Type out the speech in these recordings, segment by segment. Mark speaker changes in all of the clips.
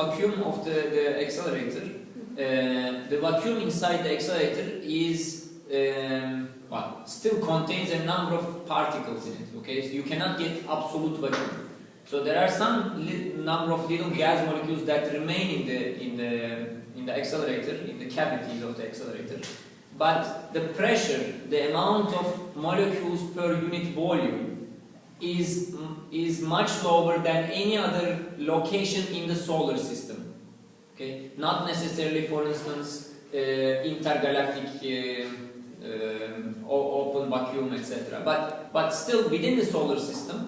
Speaker 1: vacuum of the accelerator. The vacuum inside the accelerator is well, still contains a number of particles in it. Okay, so you cannot get absolute vacuum. So there are some number of little gas molecules that remain in the accelerator, in the cavities of the accelerator. But the pressure, the amount of molecules per unit volume is much lower than any other location in the solar system. Okay, not necessarily, for instance, intergalactic open vacuum, etc. But still within the solar system,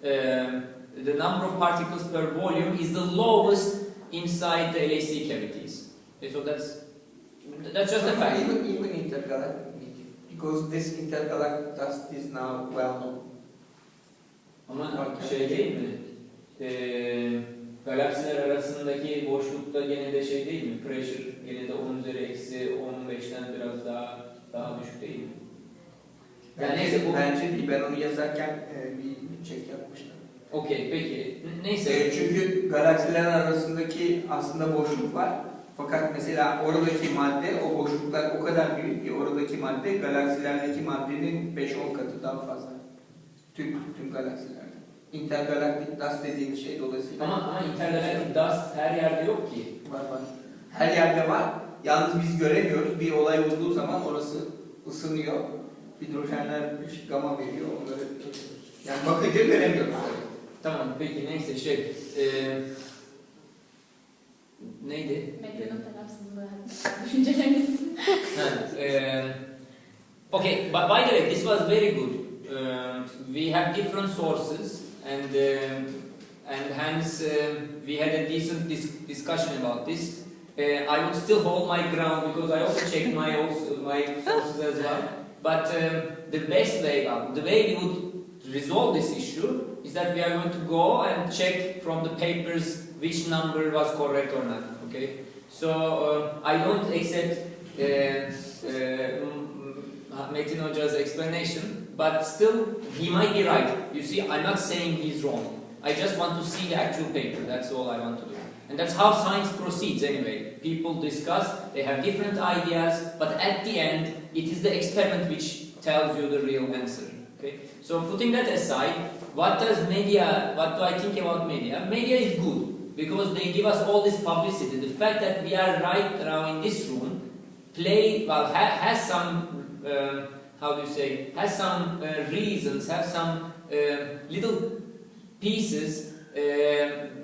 Speaker 1: the number of particles per volume is the lowest inside the LHC cavities. Okay, so that's just a fact.
Speaker 2: Even intergalactic, because this intergalactic dust is now well known.
Speaker 1: Ama şey değil mi? Galaksiler arasındaki boşlukta gene de şey değil mi? Pressure gene de 10 üzeri eksi 15'ten biraz daha düşük değil mi?
Speaker 2: Yani neyse bu bence değil. Ben onu yazarken bir check yapmıştım.
Speaker 1: Okey, peki. Neyse.
Speaker 2: Çünkü galaksiler arasındaki aslında boşluk var. Fakat mesela oradaki madde, o boşluklar o kadar büyük ki oradaki madde galaksilerdeki maddenin 5-10 katı daha fazla. Tüm galaksilerde. Intergalaktik dust dediğimiz şey dolayısıyla.
Speaker 1: Ama intergalaktik dust her yerde yok ki.
Speaker 2: Var. Her yerde var. Yalnız biz göremiyoruz. Bir olay olduğu zaman orası ısınıyor. Hidrojenler gamma veriyor. Onları yani bakınca göremiyoruz.
Speaker 1: Tamam, peki neyse neydi?
Speaker 3: Metin'in tarafsızlığı düşünceleriniz.
Speaker 1: Okay, by the way, this was very good. We have different sources, and hence we had a decent discussion about this. I would still hold my ground because I also checked my sources as well. But the best way, the way we would resolve this issue is that we are going to go and check from the papers which number was correct or not. Okay, so I don't accept Metin Hoca's explanation, but still he might be right. You see, I'm not saying he's wrong. I just want to see the actual paper. That's all I want to do. And that's how science proceeds anyway. People discuss, they have different ideas, but at the end, it is the experiment which tells you the real answer. Okay? So putting that aside, what do I think about media? Media is good because they give us all this publicity. The fact that we are right now in this room has some has some reasons, has some little pieces.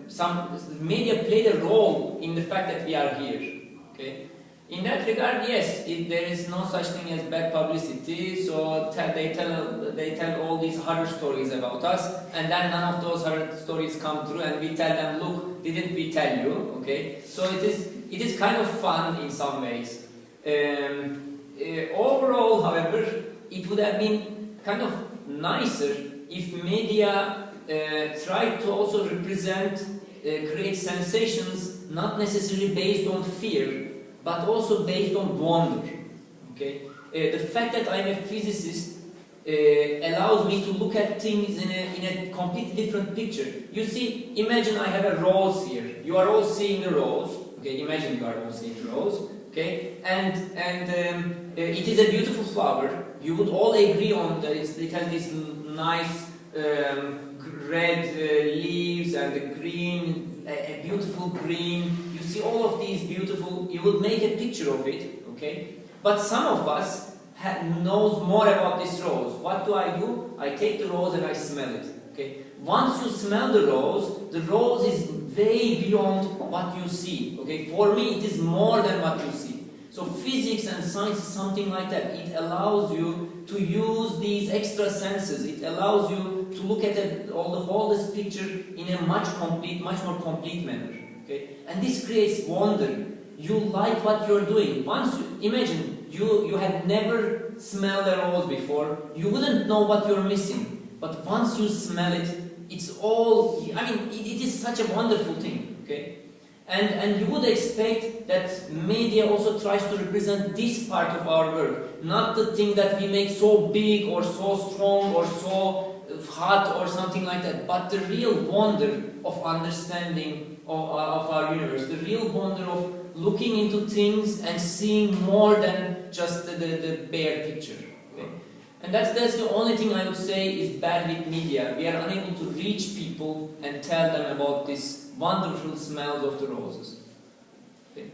Speaker 1: Some media played a role in the fact that we are here. Okay. In that regard, yes, there is no such thing as bad publicity. So they tell all these horror stories about us, and then none of those horror stories come true, and we tell them, look, didn't we tell you? Okay. So it is kind of fun in some ways. Overall, however, it would have been kind of nicer if media tried to also represent, create sensations not necessarily based on fear, but also based on wonder. Okay, the fact that I'm a physicist allows me to look at things in a completely different picture. You see, imagine I have a rose here. You are all seeing the rose. Okay, imagine you are all seeing the rose. Okay, and it is a beautiful flower. You would all agree on that. It has this nice red leaves and the green, a beautiful green. You see all of these beautiful. You would make a picture of it. Okay, but some of us knows more about this rose. What do? I take the rose and I smell it. Okay, once you smell the rose is way beyond what you see. Okay, for me it is more than what you see. So physics and science is something like that. It allows you to use these extra senses. It allows you to look at the whole this picture in a much more complete manner. Okay, and this creates wonder. You like what you're doing. Once imagine you had never smelled a rose before, you wouldn't know what you're missing. But once you smell it, it's all, I mean, it is such a wonderful thing, okay? And you would expect that media also tries to represent this part of our work, not the thing that we make so big or so strong or so hot or something like that, but the real wonder of understanding of our universe. real wonder of looking into things and seeing more than just the bare picture. Okay? And that's the only thing I would say is bad with media. We are unable to reach people and tell them about this wonderful smells of the roses. Okay?